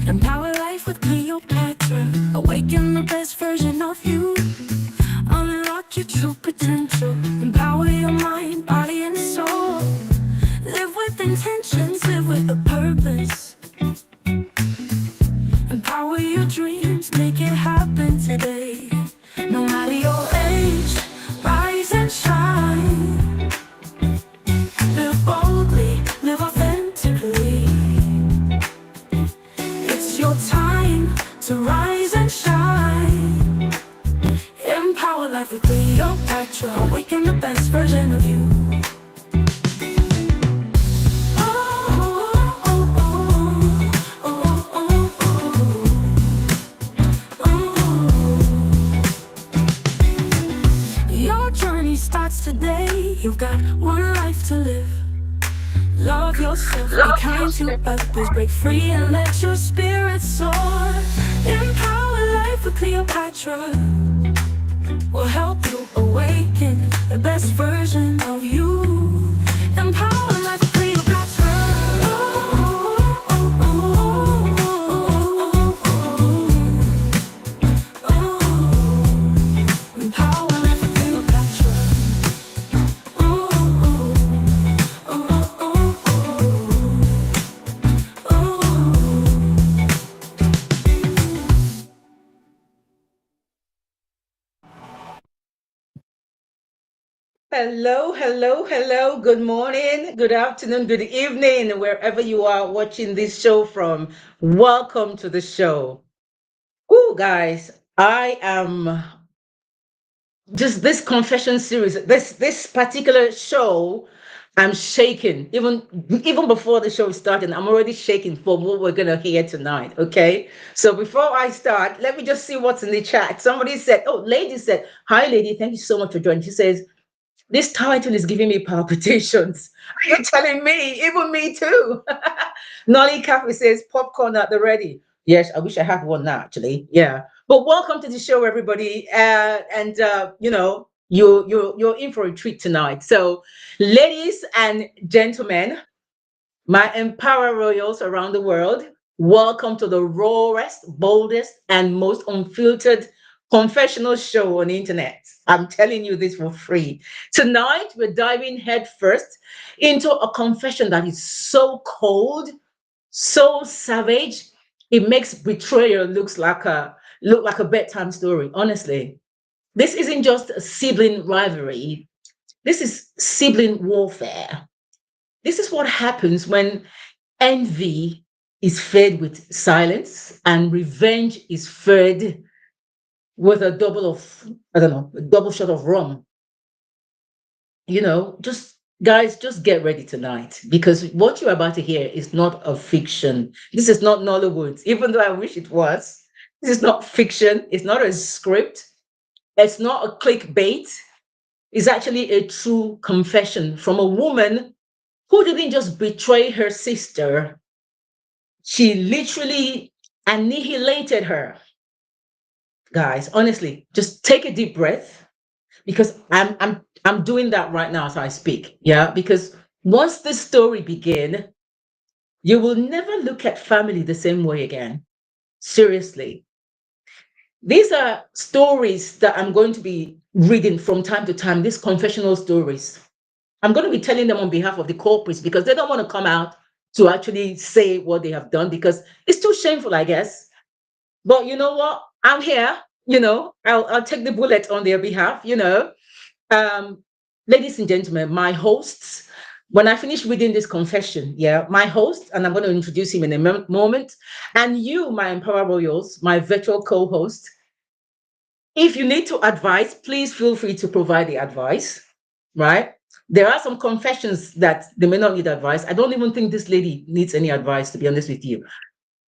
Empower life with Cleopatra. Awaken the best version of you. Unlock your true potential. Empower your mind, body, and soul. Live with intentions, live with a purpose. Empower your dreams, make it happen today. No matter your age, rise and shine. Live boldly, live authentically. It's your time to rise and shine. Empower life with Cleopatra. Awaken the best version of you. Your journey starts today. You've got one life to live. Love yourself, be kind to others, break free and let your spirit soar. Empower life with Cleopatra. Will help you awaken the best version of you. Empower life with Cleopatra. Empower life with Cleopatra. Hello, hello, hello. Good morning, good afternoon, good evening, wherever you are watching this show from. Welcome to the show. Oh, guys, I am just this confession series, this particular show. I'm shaking. Even before the show started, I'm already shaking for what we're gonna hear tonight. Okay. So before I start, let me just see what's in the chat. Somebody said, oh, lady said, hi lady, thank you so much for joining. She says, this title is giving me palpitations. Are you telling me? Even me too. Nolly Cafe says popcorn at the ready. Yes, I wish I had one now, actually. Yeah. But welcome to the show, everybody. And you're in for a treat tonight. So, ladies and gentlemen, my Empower Royals around the world, welcome to the rawest, boldest, and most unfiltered confessional show on the internet. I'm telling you this for free. Tonight, we're diving headfirst into a confession that is so cold, so savage, it makes betrayal look like a bedtime story. Honestly, this isn't just a sibling rivalry. This is sibling warfare. This is what happens when envy is fed with silence and revenge is fed with a double shot of rum. Just guys, just get ready tonight because what you're about to hear is not a fiction. This is not Nollywood, even though I wish it was. This is not fiction. It's not a script. It's not a clickbait. It's actually a true confession from a woman who didn't just betray her sister, she literally annihilated her. Guys, honestly, just take a deep breath because I'm doing that right now as I speak. Yeah, because once this story begins, you will never look at family the same way again. Seriously. These are stories that I'm going to be reading from time to time, these confessional stories. I'm going to be telling them on behalf of the culprits because they don't want to come out to actually say what they have done because it's too shameful, I guess. But you know what? I'm here. I'll take the bullet on their behalf. Um, Ladies and gentlemen, my hosts, when I finish reading this confession, yeah, my host, and I'm going to introduce him in a moment, and you, my Empower Royals, my virtual co-host, if you need to advise, please feel free to provide the advice, right? There are some confessions that they may not need advice. I don't even think this lady needs any advice, to be honest with you.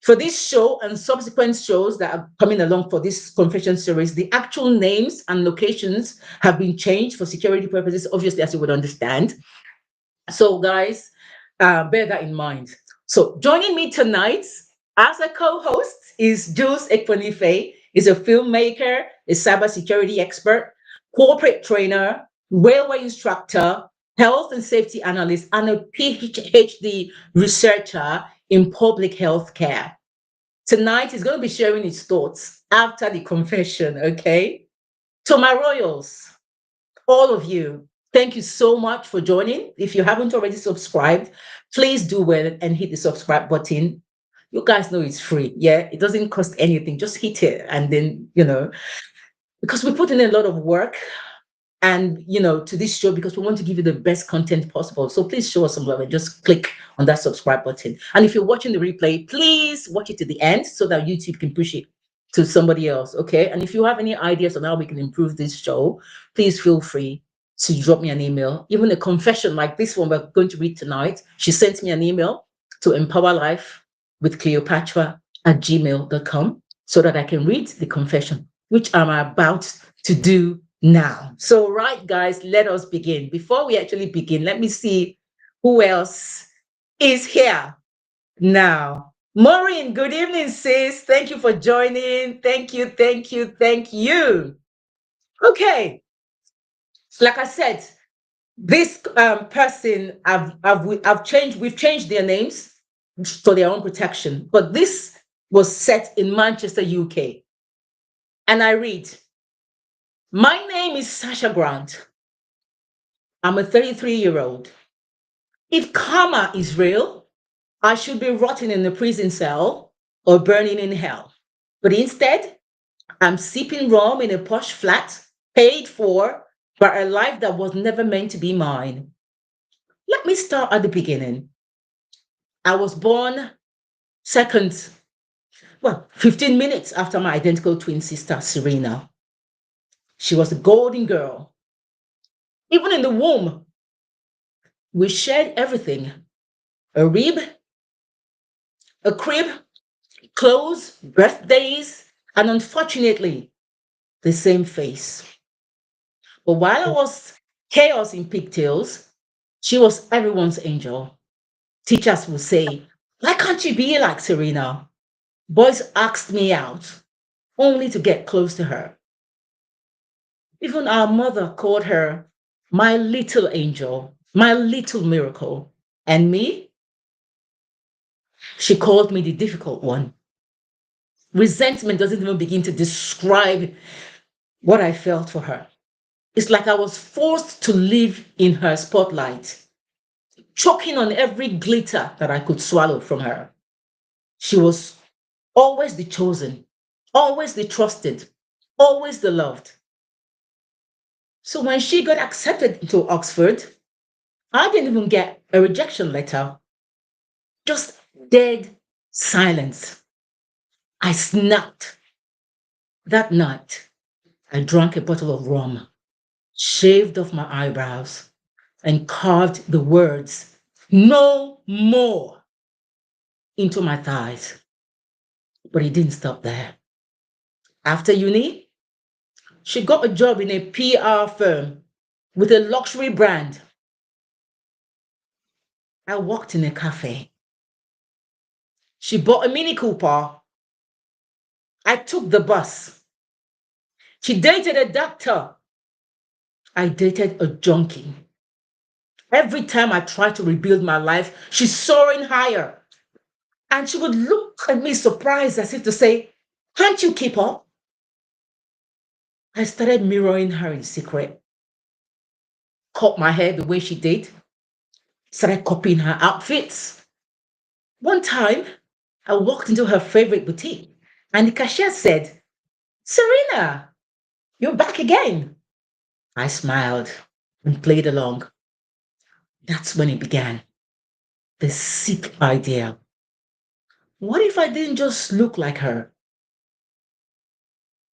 For this show and subsequent shows that are coming along for this confession series, the actual names and locations have been changed for security purposes, obviously, as you would understand. So, guys, bear that in mind. So, joining me tonight as a co-host is Jules Ekponife. He's a filmmaker, a cybersecurity expert, corporate trainer, railway instructor, health and safety analyst, and a PhD researcher in public health care. Tonight, he's going to be sharing his thoughts after the confession, okay? To my royals, all of you, thank you so much for joining. If you haven't already subscribed, please do well and hit the subscribe button. You guys know it's free. Yeah, it doesn't cost anything. Just hit it. And then, because we put in a lot of work and to this show because we want to give you the best content possible. So please show us some love and just click on that subscribe button. And if you're watching the replay, please watch it to the end so that YouTube can push it to somebody else. Okay. And if you have any ideas on how we can improve this show, please feel free to drop me an email. Even a confession like this one we're going to read tonight. She sent me an email to empowerlifewithcleopatra@gmail.com so that I can read the confession, which I'm about to do now. So, right, guys, let us begin. Before we actually begin, let me see who else is here now. Maureen, good evening, sis. Thank you for joining. Thank you, thank you, thank you. Okay, like I said, this person, I've changed. We've changed their names for their own protection, but this was set in Manchester, UK, and I read. My name is Sasha Grant. I'm a 33-year-old. If karma is real, I should be rotting in a prison cell or burning in hell. But instead, I'm sipping rum in a posh flat, paid for by a life that was never meant to be mine. Let me start at the beginning. I was born second, 15 minutes after my identical twin sister, Serena. She was a golden girl. Even in the womb, we shared everything: a rib, a crib, clothes, birthdays, and unfortunately, the same face. But while I was chaos in pigtails, she was everyone's angel. Teachers would say, why can't you be like Serena? Boys asked me out, only to get close to her. Even our mother called her my little angel, my little miracle. And me, she called me the difficult one. Resentment doesn't even begin to describe what I felt for her. It's like I was forced to live in her spotlight, choking on every glitter that I could swallow from her. She was always the chosen, always the trusted, always the loved. So when she got accepted into Oxford, I didn't even get a rejection letter, just dead silence. I snapped. That night, I drank a bottle of rum, shaved off my eyebrows, and carved the words, no more, into my thighs. But it didn't stop there. After uni, she got a job in a PR firm with a luxury brand. I worked in a cafe. She bought a Mini Cooper. I took the bus. She dated a doctor. I dated a junkie. Every time I tried to rebuild my life, she's soaring higher. And she would look at me surprised as if to say, can't you keep up? I started mirroring her in secret. Cut my hair the way she did. Started copying her outfits. One time, I walked into her favorite boutique and the cashier said, Serena, you're back again. I smiled and played along. That's when it began. The sick idea. What if I didn't just look like her?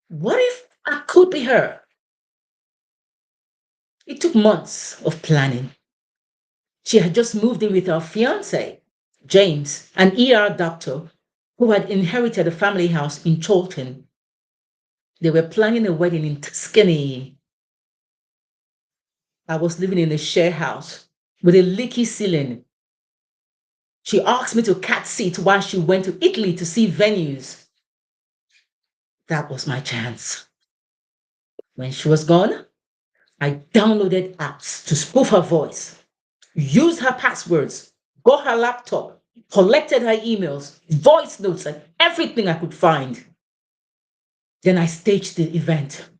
What if I could be her? It took months of planning. She had just moved in with her fiance, James, an ER doctor who had inherited a family house in Chorlton. They were planning a wedding in Tuscany. I was living in a share house with a leaky ceiling. She asked me to cat sit while she went to Italy to see venues. That was my chance. When she was gone, I downloaded apps to spoof her voice, used her passwords, got her laptop, collected her emails, voice notes, and everything I could find. Then I staged the event.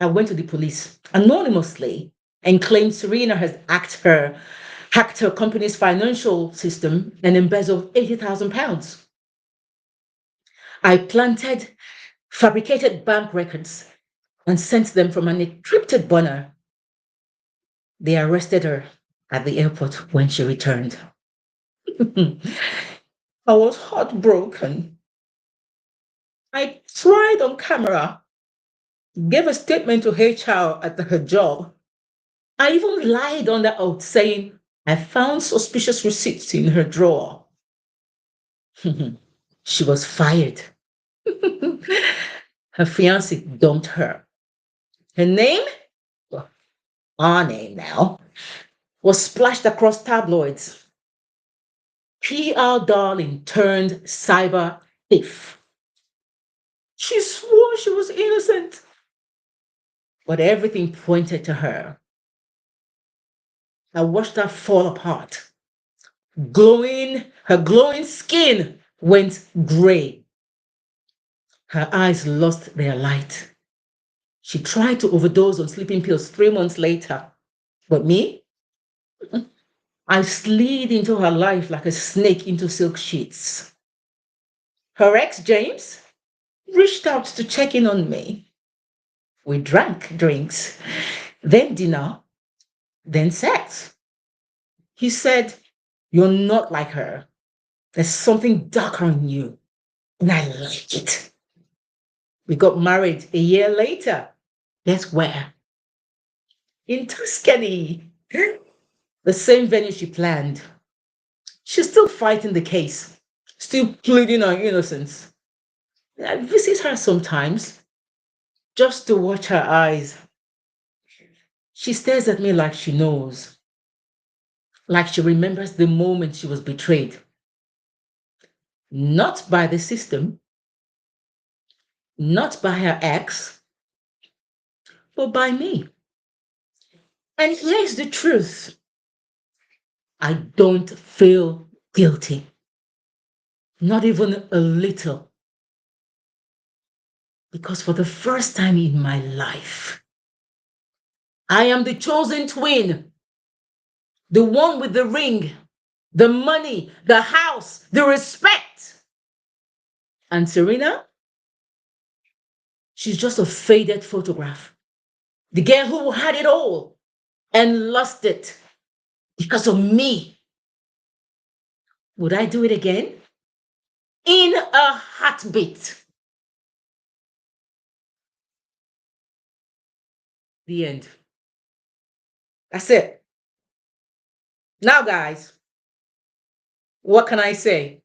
I went to the police anonymously and claimed Serena has hacked her company's financial system and embezzled £80,000. I planted fabricated bank records and sent them from an encrypted burner. They arrested her at the airport when she returned. I was heartbroken. I tried on camera, gave a statement to HR at her job. I even lied on the oath saying I found suspicious receipts in her drawer. She was fired. Her fiance dumped her. Her name, well, our name now, was splashed across tabloids. PR darling turned cyber thief. She swore she was innocent, but everything pointed to her. I watched her fall apart. Her glowing skin went gray. Her eyes lost their light. She tried to overdose on sleeping pills 3 months later. But me, I slid into her life like a snake into silk sheets. Her ex, James, reached out to check in on me. We drank drinks, then dinner, then sex. He said, "You're not like her. There's something darker in you, and I like it." We got married a year later. Guess where? In Tuscany. The same venue she planned. She's still fighting the case, still pleading her innocence. I visit her sometimes just to watch her eyes. She stares at me like she knows, like she remembers the moment she was betrayed. Not by the system, not by her ex, but by me. And here's the truth: I don't feel guilty, not even a little, because for the first time in my life, I am the chosen twin, the one with the ring, the money, the house, the respect. And Serena, she's just a faded photograph. The girl who had it all and lost it because of me. Would I do it again? In a heartbeat. The end. That's it. Now, guys, what can I say?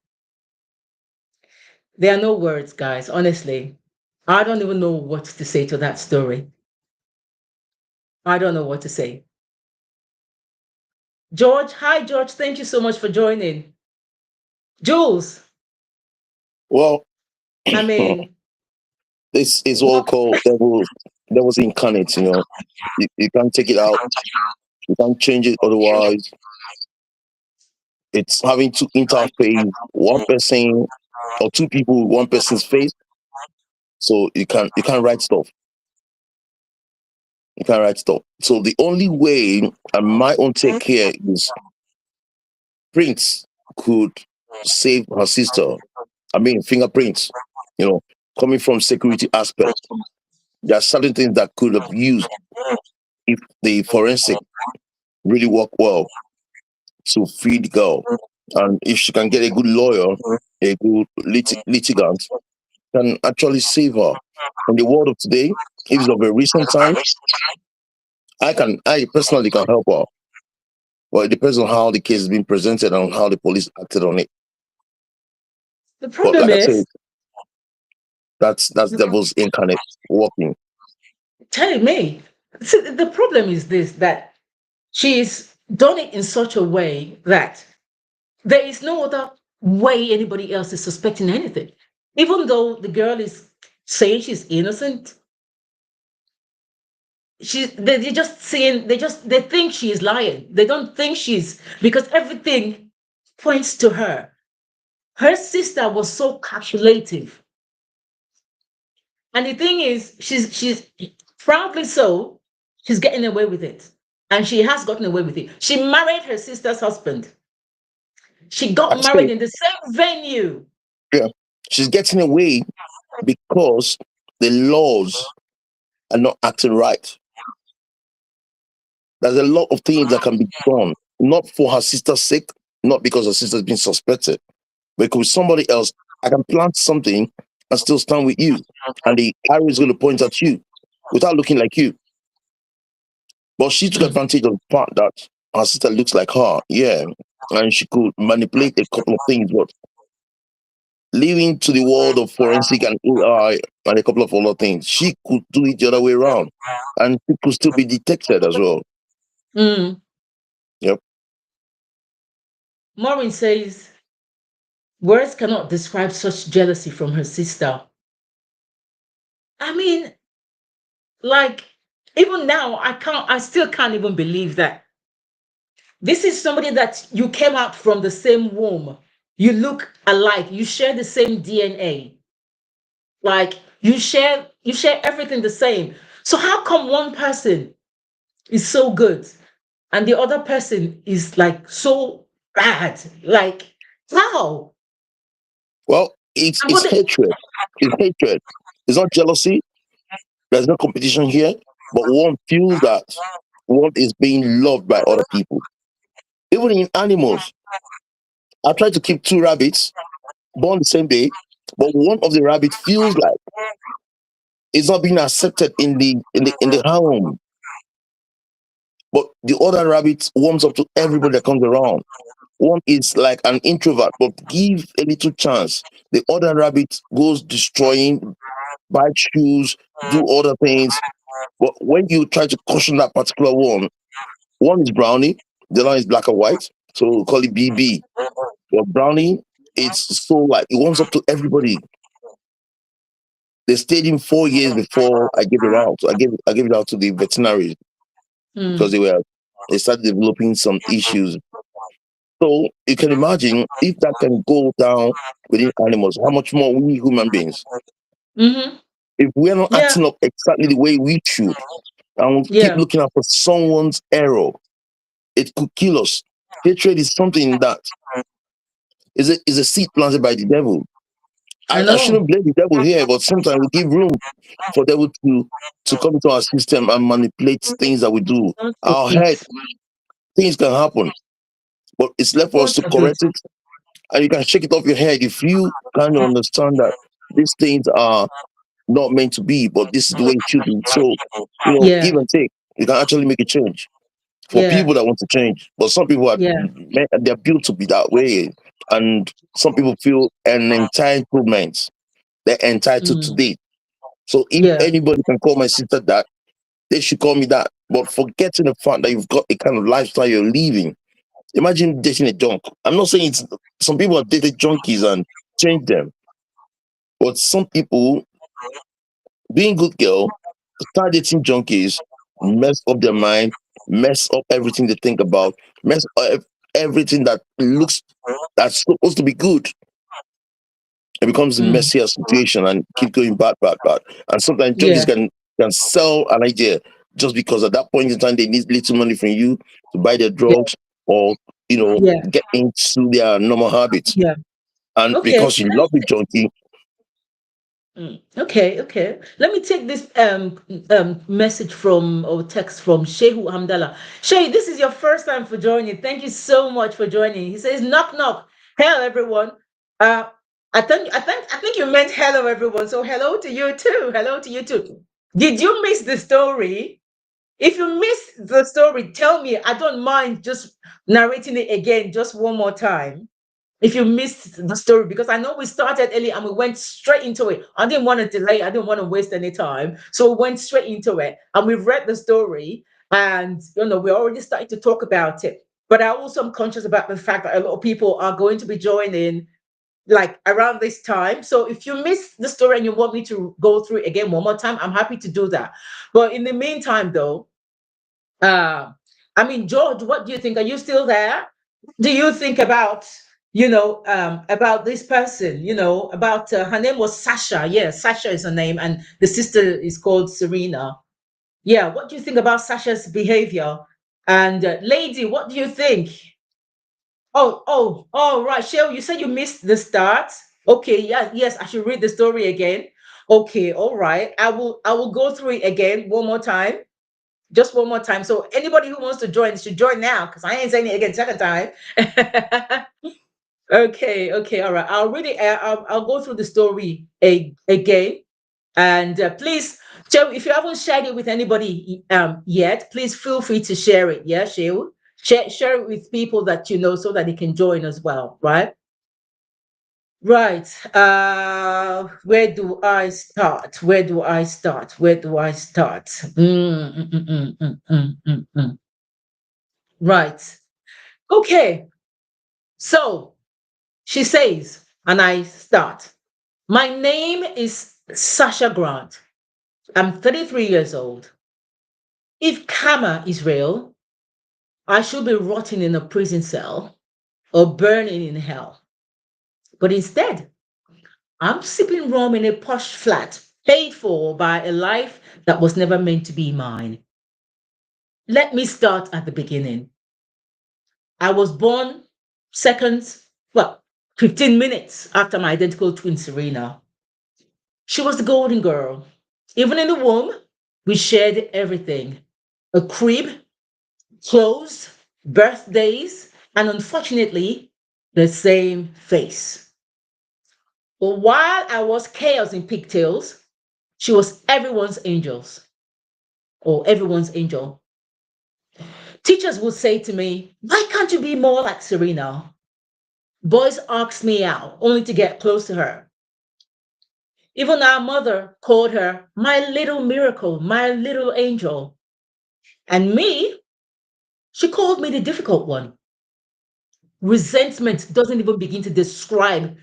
There are no words, guys. Honestly, I don't even know what to say to that story. I don't know what to say. George, hi, George. Thank you so much for joining. Jules, Well, I mean, this is what? all called devil's incarnate. You can't take it out. You can't change it. Otherwise, it's having to interface one person or two people with one person's face. So you can't write stuff. You can't write stuff. So the only way, and my own take here is Prince could save her sister. I mean, fingerprints. You know, coming from security aspect, there are certain things that could have used if the forensic really work well to free the girl. And if she can get a good lawyer, a good litigant, can actually save her. In the world of today, if it's of a recent time, I personally can help her. But it depends on how the case is being presented and how the police acted on it. The But problem like I said, is, that's devil's incarnate working. tell me, see, the problem is this, that she's done it in such a way that there is no other way anybody else is suspecting anything. Even though the girl is saying she's innocent, they're just saying, they think she is lying. They don't think she's, because everything points to her. Her sister was so calculative. And the thing is, she's proudly so, she's getting away with it. And she has gotten away with it. She married her sister's husband. She I got say, married in the same venue. yeah, she's getting away because the laws are not acting right. There's a lot of things that can be done, not for her sister's sake, not because her sister's been suspected, but because somebody else. I can plant something and still stand with you, and the arrow is going to point at you without looking like you. But she took Mm, advantage of the fact that her sister looks like her, yeah, and she could manipulate a couple of things, but leaving to the world of forensic and AI and a couple of other things, she could do it the other way around, and she could still be detected as well. mm. Yep. Maureen says, words cannot describe such jealousy from her sister. I mean, like, even now, I still can't even believe that. This is somebody that you came out from the same womb. You look alike. You share the same DNA. Like, you share everything the same. So how come one person is so good and the other person is like so bad? Like, how? Well, it's And it's but the, hatred. It's hatred. It's not jealousy. There's no competition here, but one feels that one is being loved by other people. Even in animals, I try to keep two rabbits born the same day, but one of the rabbits feels like it's not being accepted in the home. But the other rabbit warms up to everybody that comes around. One is like an introvert, but give a little chance. The other rabbit goes destroying, bite shoes, do other things. But when you try to caution that particular one is brownie, the other is black and white. So we'll call it BB. But brownie, it's so like it warms up to everybody. They stayed in 4 years before I gave it out. I gave it out to the veterinary because mm, they started developing some issues. So you can imagine if that can go down within animals, how much more we human beings. mm-hmm. If we're not Yeah, acting up exactly the way we should, and we keep yeah, looking out for someone's error, it could kill us. Hatred is something that is a seed planted by the devil. I I shouldn't know. blame the devil here, but sometimes we give room for devil to come into our system and manipulate things that we do. God Our forbid. head, things can happen, but it's left for God us to forbid. correct it, and you can shake it off your head if you kind of understand that these things are not meant to be, but this is the way it should be. So, Yeah, give and take. You can actually make a change for yeah, people that want to change. But some people yeah. they're built to be that way, and some people feel an entitlement. They're entitled to Mm, date. So if yeah. anybody can call my sister that, they should call me that. But forgetting the fact that you've got the kind of lifestyle you're living. Imagine dating a junk. I'm not saying it's some people have dated junkies and changed them, but some people being good girl, start dating junkies, mess up their mind, mess up everything they think about, mess up everything that looks that's supposed to be good. It becomes a Mm, messier situation and keep going bad, bad, bad. And sometimes junkies yeah, can sell an idea just because at that point in time they need little money from you to buy their yeah, drugs or yeah, get into their normal habits. yeah. And Okay. because you love the junkie, Okay, okay. Let me take this message from or text from Shehu Hamdallah. Shehu, this is your first time for joining. Thank you so much for joining. He says, knock knock. Hello everyone. Uh I think you meant hello everyone. So hello to you too. Hello to you too. Did you miss the story? If you missed the story, tell me. I don't mind just narrating it again just one more time if you missed the story, because I know we started early and we went straight into it. I didn't want to delay, I didn't want to waste any time. So we went straight into it and we read the story and we're already starting to talk about it. But I also am conscious about the fact that a lot of people are going to be joining like around this time. So if you missed the story and you want me to go through it again one more time, I'm happy to do that. But in the meantime, though, uh, I mean, George, what do you think? Are you still there? Do you think about, about this person, about her name was Sasha. Yeah, Sasha is her name, and the sister is called Serena. Yeah, what do you think about Sasha's behavior? And lady, what do you think? Oh, right. Cheryl, you said you missed the start. Okay, yeah, yes, I should read the story again. Okay, all right. I will go through it again one more time. Just one more time. So anybody who wants to join should join now because I ain't saying it again second time. Okay, all right. I'll read it. I'll go through the story again. And please, Joe, if you haven't shared it with anybody yet, please feel free to share it. Yeah, share it with people that you know so that they can join as well, right? Right. Where do I start? Where do I start? Where do I start? Right. Okay. So she says, and I start. My name is Sasha Grant. I'm 33 years old. If karma is real, I should be rotting in a prison cell or burning in hell. But instead, I'm sipping rum in a posh flat, paid for by a life that was never meant to be mine. Let me start at the beginning. I was born seconds, well, 15 minutes after my identical twin Serena. She was the golden girl. Even in the womb, we shared everything: a crib, clothes, birthdays, and unfortunately, the same face. But while I was chaos in pigtails, she was everyone's angels or everyone's angel. Teachers would say to me, why can't you be more like Serena? Boys asked me out only to get close to her. Even our mother called her my little miracle, my little angel. And me, she called me the difficult one. Resentment doesn't even begin to describe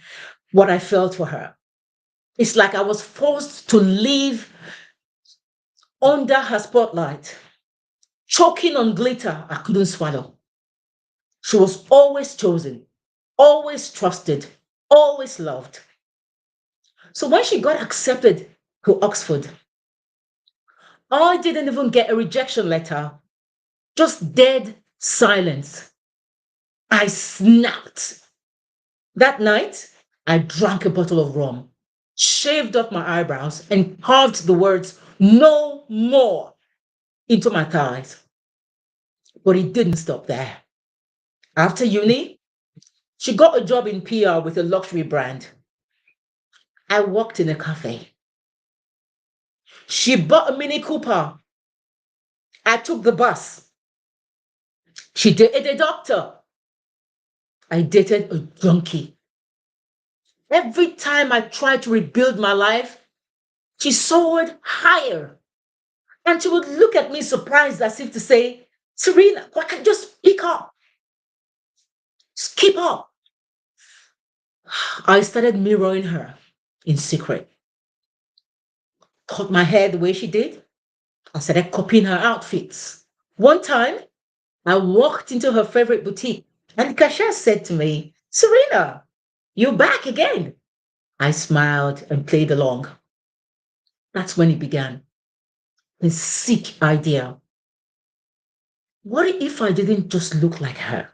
what I felt for her. It's like I was forced to live under her spotlight, choking on glitter I couldn't swallow. She was always chosen, always trusted, always loved. So when she got accepted to Oxford, I didn't even get a rejection letter, just dead silence. I snapped. That night, I drank a bottle of rum, shaved off my eyebrows, and carved the words "no more" into my thighs. But it didn't stop there. After uni, she got a job in PR with a luxury brand. I worked in a cafe. She bought a Mini Cooper. I took the bus. She dated a doctor. I dated a junkie. Every time I tried to rebuild my life, she soared higher. And she would look at me surprised as if to say, Serena, why can't you just pick up? Just keep up. I started mirroring her in secret. Cut my hair the way she did. I started copying her outfits. One time, I walked into her favorite boutique and the cashier said to me, Serena, you're back again. I smiled and played along. That's when it began. The sick idea. What if I didn't just look like her?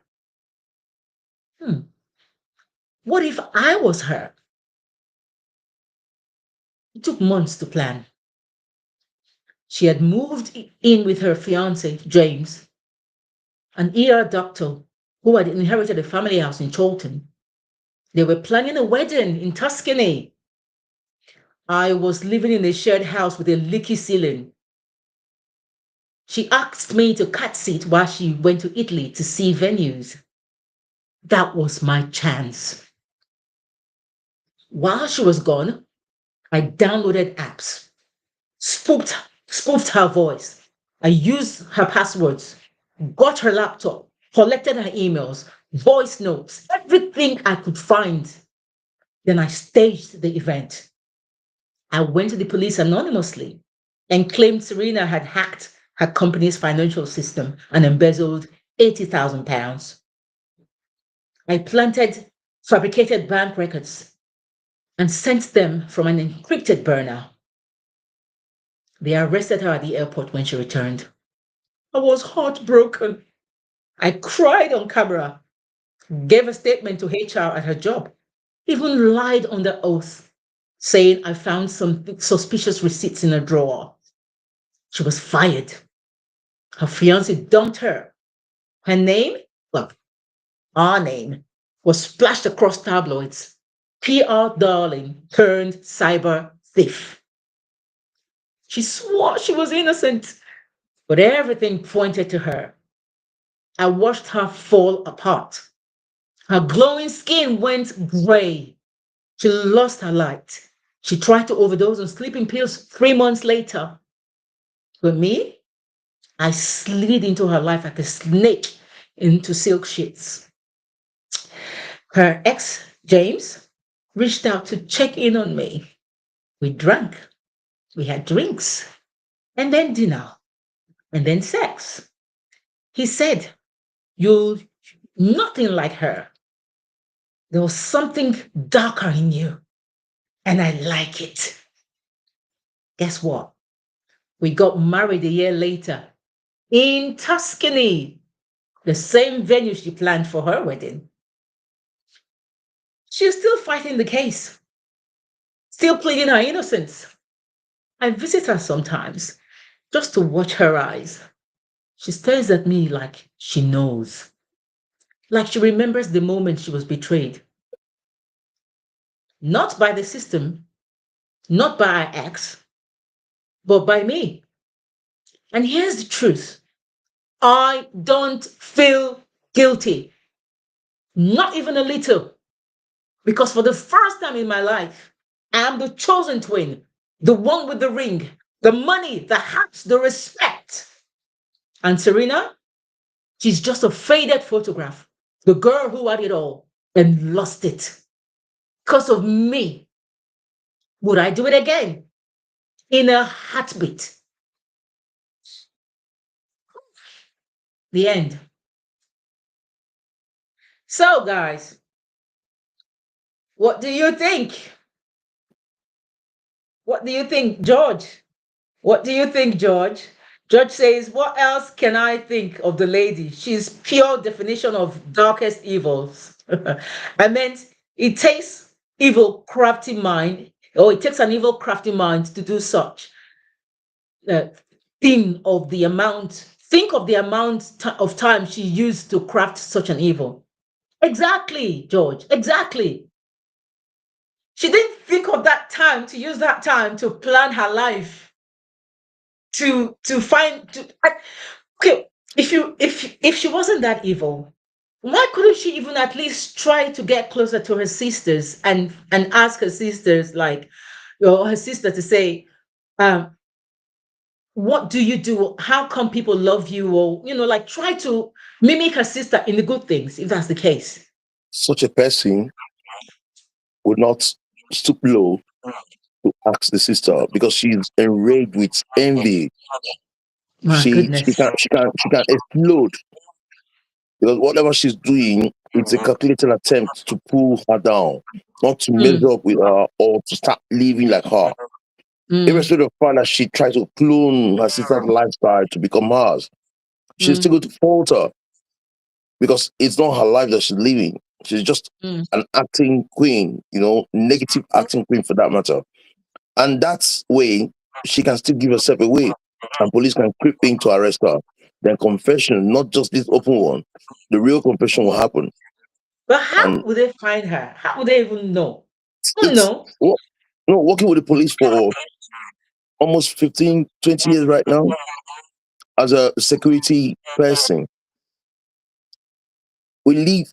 Hmm. What if I was her? It took months to plan. She had moved in with her fiance, James, an ER doctor who had inherited a family house in Chorlton. They were planning a wedding in Tuscany. I was living in a shared house with a leaky ceiling. She asked me to cat sit while she went to Italy to see venues. That was my chance. While she was gone, I downloaded apps, spoofed, spoofed her voice. I used her passwords, got her laptop, collected her emails, voice notes, everything I could find. Then I staged the event. I went to the police anonymously and claimed Serena had hacked her company's financial system and embezzled £80,000. I planted fabricated bank records and sent them from an encrypted burner. They arrested her at the airport when she returned. I was heartbroken. I cried on camera, gave a statement to HR at her job, even lied under oath, saying I found some suspicious receipts in a drawer. She was fired. Her fiance dumped her. Her name, well, our name, was splashed across tabloids. PR darling turned cyber thief. She swore she was innocent, but everything pointed to her. I watched her fall apart. Her glowing skin went gray. She lost her light. She tried to overdose on sleeping pills 3 months later. But me, I slid into her life like a snake into silk sheets. Her ex, James, reached out to check in on me. We drank, we had drinks, and then dinner, and then sex. He said, you're nothing like her. There was something darker in you, and I like it. Guess what? We got married a year later in Tuscany, the same venue she planned for her wedding. She's still fighting the case, still pleading her innocence. I visit her sometimes just to watch her eyes. She stares at me like she knows, like she remembers the moment she was betrayed. Not by the system, not by our ex, but by me. And here's the truth, I don't feel guilty, not even a little, because for the first time in my life, I am the chosen twin, the one with the ring, the money, the house, the respect. And Serena, she's just a faded photograph, the girl who had it all and lost it because of me. Would I do it again? In a heartbeat. The end. So, guys, what do you think? What do you think, George? What do you think, George? George says, what else can I think of the lady? She's pure definition of darkest evils. I meant it takes evil, crafty mind, or it takes an evil, crafty mind to do such. Uh, think of the amount of time she used to craft such an evil. Exactly, George, exactly. She didn't think of that time to use that time to plan her life to find okay, if she wasn't that evil, why couldn't she even at least try to get closer to her sisters and ask her sisters, like, or her sister to say, um what do you do, how come people love you, or like try to mimic her sister in the good things, if that's the case. Such a person would not stoop low to ask the sister because she's enraged with envy. My goodness. She can explode because whatever she's doing, it's a calculated attempt to pull her down, not to Mm, measure up with her or to start living like her. mm, Irrespective of the fact that she tried to clone her sister's lifestyle to become hers, she's still mm, going to falter because it's not her life that she's living. She's just mm. an acting queen, negative acting queen for that matter. And that's way she can still give herself away. And police can creep in to arrest her. Then confession, not just this open one, the real confession will happen. But how And would they find her? How would they even know? Oh it's no. wo- working with the police for almost 15, 20 years right now as a security person, we leave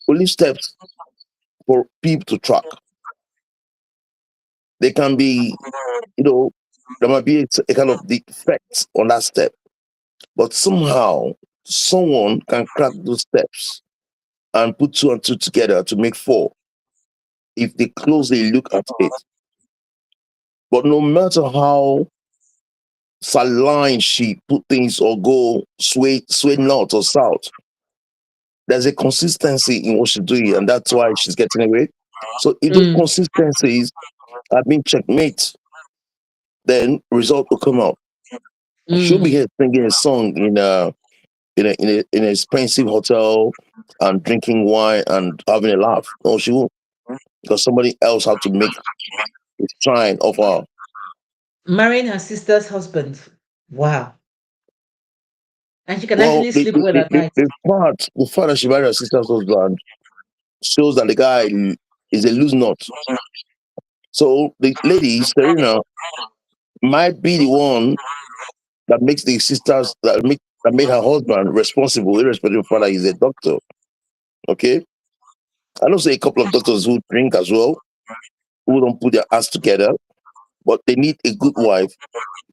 we leave steps for people to track. They can be, you know, there might be a kind of defect on that step, but somehow someone can crack those steps and put two and two together to make four. if they closely look at it. But no matter how saline she put things or go sway north or south, there's a consistency in what she's doing, and that's why she's getting away. So if those Mm, consistencies have been checkmate, then result will come out. She'll be mm, here singing a song in an expensive hotel and drinking wine and having a laugh. No, she won't, because somebody else have to make a shine of her. marrying her sister's husband. Wow. And she can Well, actually sleep well at night. the fact that she married her sister's husband shows that the guy is a loose nut. So the lady Serena might be the one that makes the sisters that made her husband responsible, irrespective of whether he's a doctor. Okay, I know say a couple of doctors who drink as well, who don't put their ass together, but they need a good wife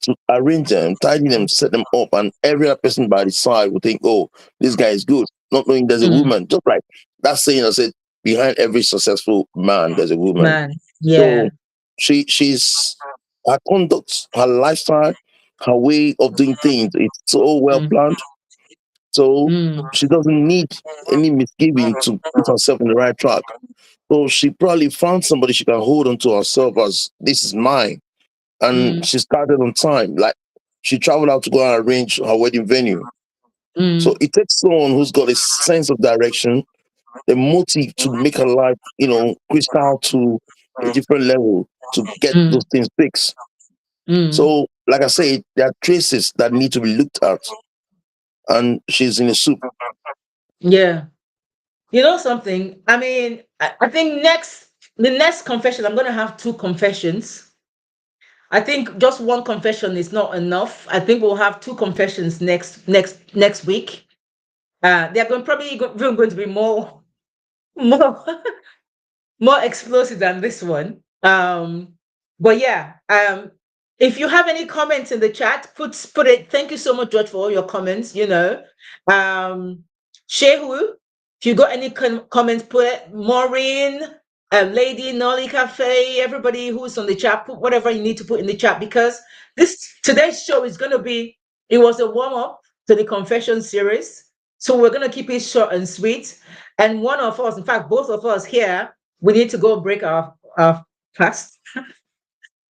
to arrange them, tidy them, set them up, and every other person by the side will think, "Oh, this guy is good," not knowing there's a Mm, woman. Just like that saying I said, behind every successful man, there's a woman. man. So Yeah. she's her conduct, her lifestyle, her way of doing things, it's so well Mm, planned. So mm, she doesn't need any misgiving to put herself on the right track. So she probably found somebody she can hold on to herself as this is mine. And mm, she started on time. Like she traveled out to go and arrange her wedding venue. So mm, it takes someone who's got a sense of direction, a motive to make her life, crystal to a different level to get mm, those things fixed. mm. So, like I said, there are traces that need to be looked at, and she's in a soup. Yeah. You know something? I mean, I think the next confession, I'm going to have two confessions. I think just one confession is not enough. I think we'll have two confessions next week. They're even going to be more more explosive than this one. But yeah, if you have any comments in the chat, put it. Thank you so much, George, for all your comments. Um, Shehu, if you got any comments, put it. Maureen, Lady Nolly Cafe, everybody who's on the chat, put whatever you need to put in the chat because this today's show is going to be. It was a warm up to the confession series, so we're going to keep it short and sweet. And one of us, in fact, both of us here, we need to go break our fast.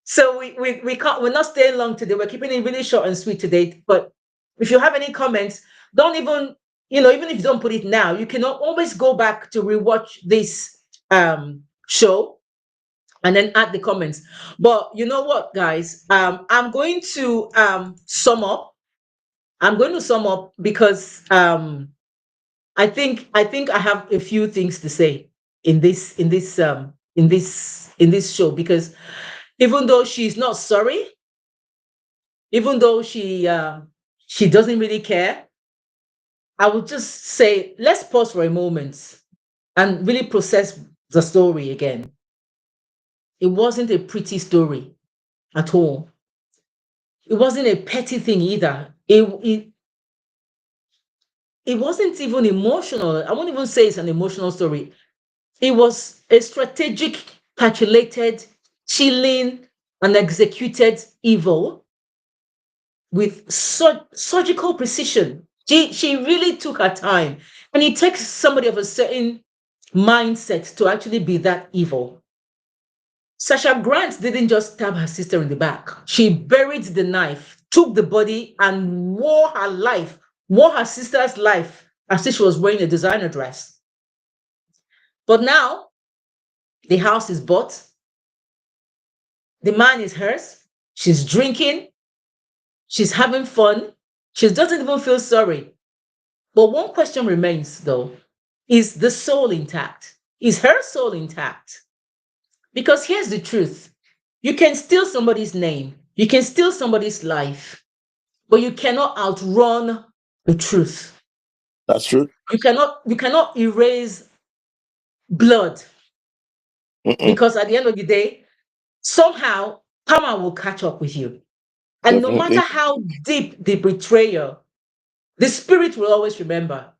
So we can't we're not staying long today. We're keeping it really short and sweet today. But if you have any comments, don't even, even if you don't put it now, you can always go back to rewatch this show and then add the comments. But you know what, guys? I'm going to sum up. I'm going to sum up because I think I have a few things to say in this show because even though she's not sorry, even though she doesn't really care, I would just say let's pause for a moment and really process the story again. It wasn't a pretty story at all. It wasn't a petty thing either. It wasn't even emotional. I won't even say it's an emotional story. It was a strategic, calculated, chilling, and executed evil with surgical precision. She really took her time. And it takes somebody of a certain mindset to actually be that evil. Sasha Grant didn't just stab her sister in the back. She buried the knife, took the body, and wore her sister's life as if she was wearing a designer dress. But now the house is bought, the man is hers. She's drinking. She's having fun. She doesn't even feel sorry. But one question remains, though. Is the soul intact? Is her soul intact? Because here's the truth. You can steal somebody's name. You can steal somebody's life, but you cannot outrun the truth. That's true. You cannot erase blood Mm-mm, because at the end of the day, somehow karma will catch up with you. And no matter definitely. how deep the betrayal, the spirit will always remember,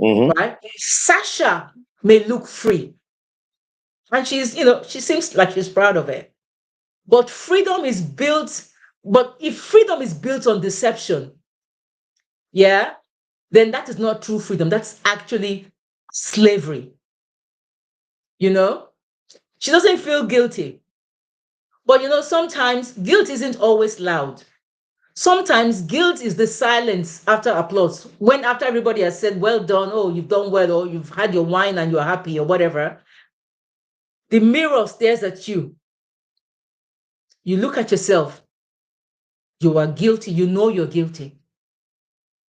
Hmm. right? Sasha may look free, And she seems like she's proud of it. But freedom is built, but if freedom is built on deception, yeah, then that is not true freedom. That's actually slavery. You know, she doesn't feel guilty. But sometimes guilt isn't always loud. Sometimes guilt is the silence after applause. When after everybody has said, well done, oh, you've done well, or you've had your wine and you're happy, or whatever, the mirror stares at you. You look at yourself, you are guilty, you know you're guilty,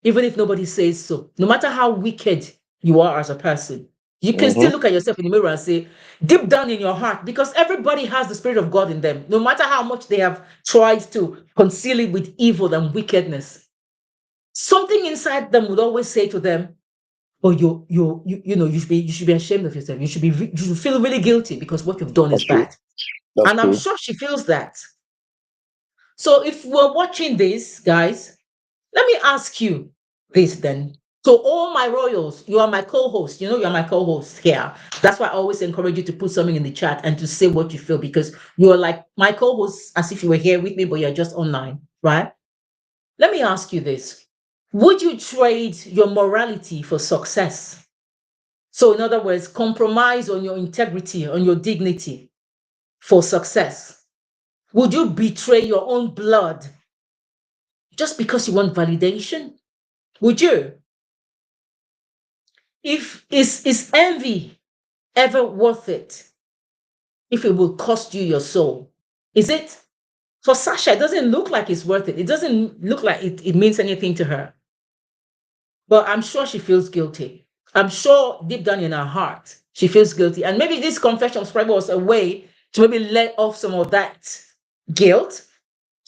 even if nobody says so. No matter how wicked you are as a person, you can Mm-hmm. still look at yourself in the mirror and say, deep down in your heart, because everybody has the Spirit of God in them, no matter how much they have tried to conceal it with evil and wickedness. Something inside them would always say to them, "Oh, you should be ashamed of yourself. You should feel really guilty because what you've done is That's true. bad." That's And I'm true. sure she feels that. So if we're watching this, guys, let me ask you this then. So all my royals, you are my co-host. You're my co-host here. That's why I always encourage you to put something in the chat and to say what you feel, because you are like my co-host as if you were here with me, but you're just online, right? Let me ask you this. Would you trade your morality for success? So, in other words, compromise on your integrity, on your dignity for success? Would you betray your own blood just because you want validation? Would you? If is envy ever worth it if it will cost you your soul? Is it? For Sasha, it doesn't look like it's worth it. It doesn't look like it means anything to her. But I'm sure she feels guilty. I'm sure deep down in her heart, she feels guilty. And maybe this confession of probably was a way to maybe let off some of that guilt,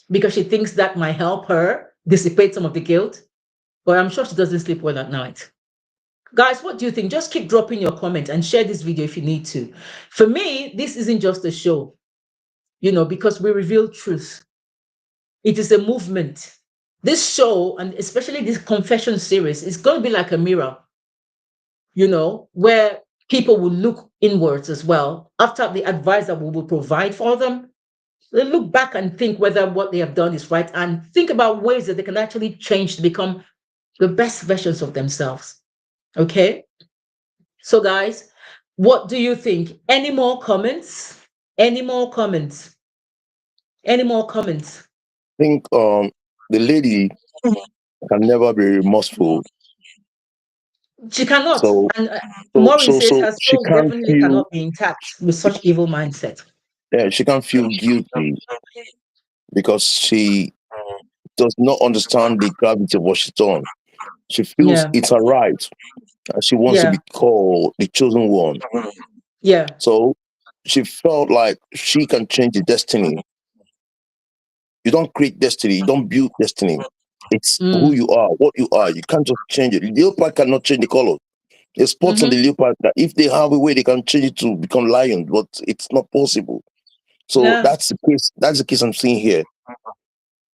because she thinks that might help her dissipate some of the guilt. But I'm sure she doesn't sleep well at night. Guys, what do you think? Just keep dropping your comment and share this video if you need to. For me, this isn't just a show, because we reveal truth. It is a movement. This show, and especially this confession series, is going to be like a mirror, where people will look inwards as well. After the advice that we will provide for them, they look back and think whether what they have done is right, and think about ways that they can actually change to become the best versions of themselves. Okay? So, guys, what do you think? Any more comments? Any more comments? Any more comments? I think the lady can never be remorseful. She cannot. So And so Maureen so says so her she soul can't definitely feel, cannot be intact with such evil mindset. yeah, she can't feel guilty because she does not understand the gravity of what she's done. She feels Yeah, it's her right and she wants to yeah, be called the chosen one. yeah. So she felt like she can change the destiny. You don't create destiny, you don't build destiny. It's who Mm. you are, what you are. You can't just change it. The leopard cannot change the color. There's spots on Mm-hmm. the leopard that if they have a way they can change it to become lion, but it's not possible. So Yeah, that's the case. That's the case I'm seeing here.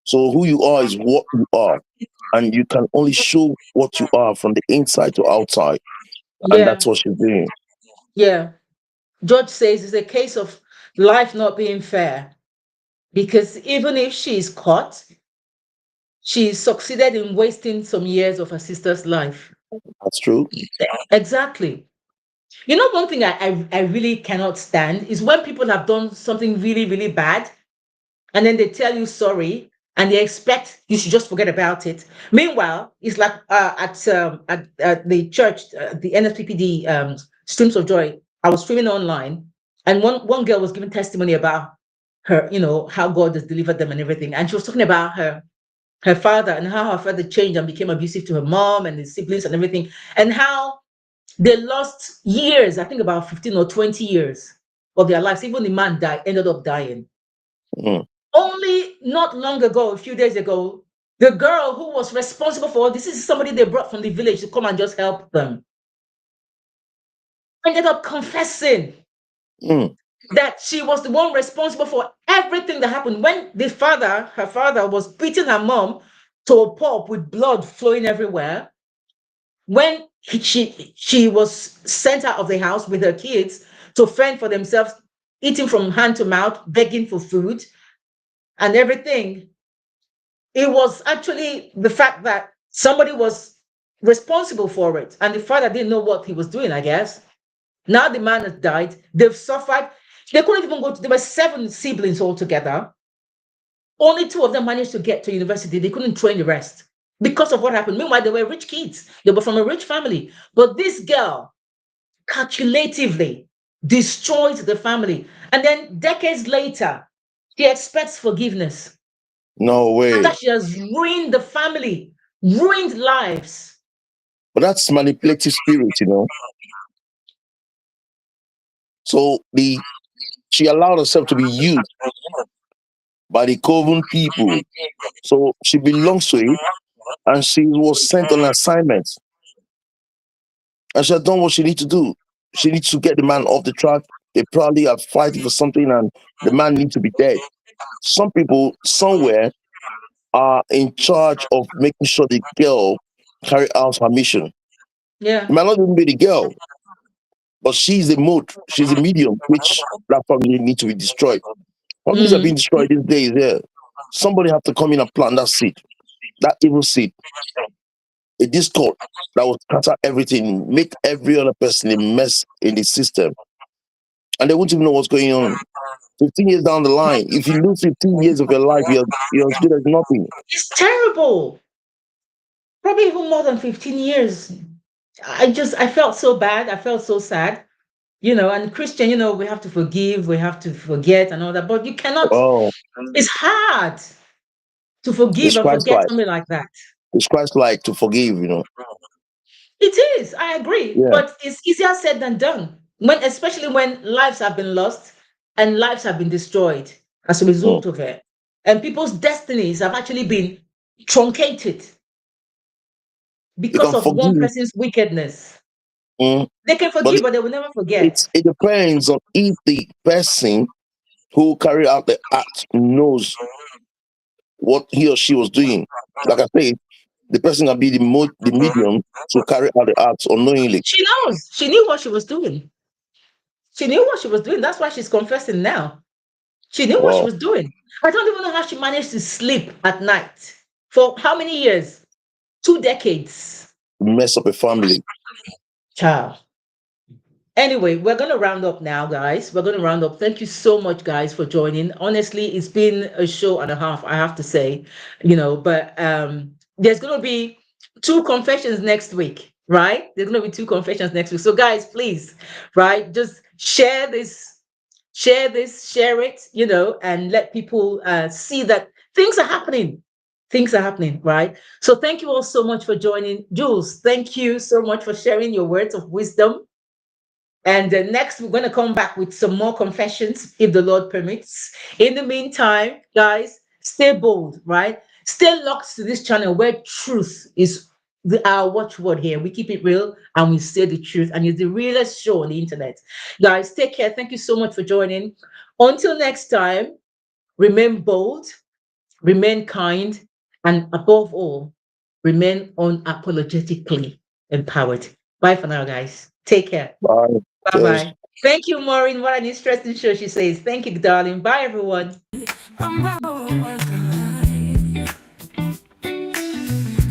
So who you are is what you are. And you can only show what you are from the inside to outside. And yeah, that's what she's doing. yeah. George says it's a case of life not being fair, because even if she's caught, she succeeded in wasting some years of her sister's life. That's true. Exactly. One thing I really cannot stand is when people have done something really, really bad, and then they tell you sorry and they expect you should just forget about it. Meanwhile, it's like at the church, the NSPPD Streams of Joy. I was streaming online, and one girl was giving testimony about her, how God has delivered them and everything, and she was talking about her father and how her father changed and became abusive to her mom and his siblings and everything, and how they lost years, I think about 15 or 20 years of their lives. Even the man died, ended up dying. Mm, Only not long ago, a few days ago, the girl who was responsible for all this is somebody they brought from the village to come and just help them, ended up confessing mm, that she was the one responsible for everything that happened when her father, was beating her mom to a pulp with blood flowing everywhere. When she was sent out of the house with her kids to fend for themselves, eating from hand to mouth, begging for food and everything. It was actually the fact that somebody was responsible for it, and the father didn't know what he was doing, I guess. Now the man has died. They've suffered. They couldn't even go to, there were 7 siblings altogether. Only 2 of them managed to get to university. They couldn't train the rest because of what happened. Meanwhile, they were rich kids. They were from a rich family. But this girl calculatively destroyed the family. And then decades later, she expects forgiveness No after way. she has ruined the family, ruined lives. But that's manipulative spirit, you know. So she allowed herself to be used by the coven people. So she belongs to it, and she was sent on assignment. And she had done what she needs to do. She needs to get the man off the track. They probably are fighting for something, and the man needs to be dead. Some people somewhere are in charge of making sure the girl carry out her mission. Yeah. It might not even be the girl, but she's the mode, she's the medium which that family need to be destroyed. Families are being Mm. destroyed these days. Yeah, somebody have to come in and plant that seed, that evil seed, a discord that will scatter everything, make every other person a mess in the system, and they won't even know what's going on. 15 years down the line, if you lose 15 years of your life, you're as good as nothing. It's terrible. Probably even more than 15 years. I felt so bad. I felt so sad. And Christian, we have to forgive, we have to forget and all that, but you cannot, Oh, it's hard to forgive it's and Christ forget like. something like that. It's Christ like to forgive, you know. It is, I agree, Yeah. but it's easier said than done. Especially when lives have been lost and lives have been destroyed as a Mm. result of it. And people's destinies have actually been truncated You because can of one forgive, person's wickedness. mm, They can but forgive, but they will never forget. it depends on if the person who carry out the act knows what he or she was doing. Like I said, the person can be the medium to carry out the act unknowingly. She knows. She knew what she was doing. She knew what she was doing. That's why she's confessing now. She knew what she Wow, was doing. I don't even know how she managed to sleep at night. For how many years? 2 decades. mess up a family. Child. Anyway, we're going to round up now, guys. We're going to round up. Thank you so much, guys, for joining. Honestly, it's been a show and a half, I have to say, but there's going to be 2 confessions next week, right? There's going to be 2 confessions next week. So, guys, please, right, just share this, share it, and let people see that things are happening. Things are happening, right? So, thank you all so much for joining. Jules, thank you so much for sharing your words of wisdom. And next, we're going to come back with some more confessions if the Lord permits. In the meantime, guys, stay bold, right? Stay locked to this channel where truth is our watchword here. We keep it real and we say the truth, and it's the realest show on the internet. Guys, take care. Thank you so much for joining. Until next time, remain bold, remain kind, and above all, remain unapologetically empowered. Bye for now, guys. Take care. Bye. Bye Cheers. bye. Thank you, Maureen. What an interesting show, she says. Thank you, darling. Bye, everyone.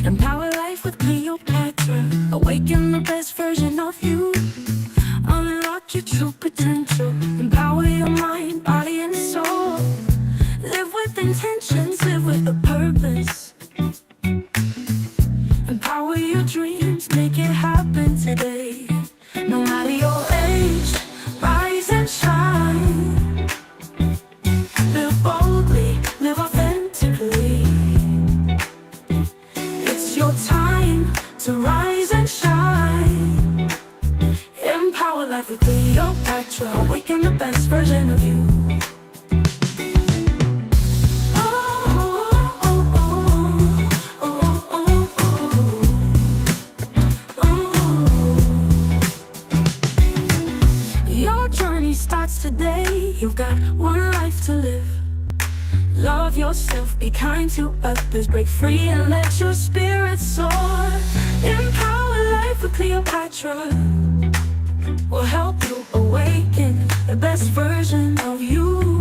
Empower life with Cleopatra. Awaken the best version of you. Unlock your true potential. Empower your mind, body, and soul. Live with intentions, live with a purpose. Empower your dreams, make it happen today. No matter your age, rise and shine. Live boldly, live authentically. It's your time to rise and shine. Empower life with Cleopatra. Awaken the best version of you. Your journey starts today. You've got one life to live. Love yourself, be kind to others, break free and let your spirit soar. Empower life with Cleopatra. will help you awaken the best version of you.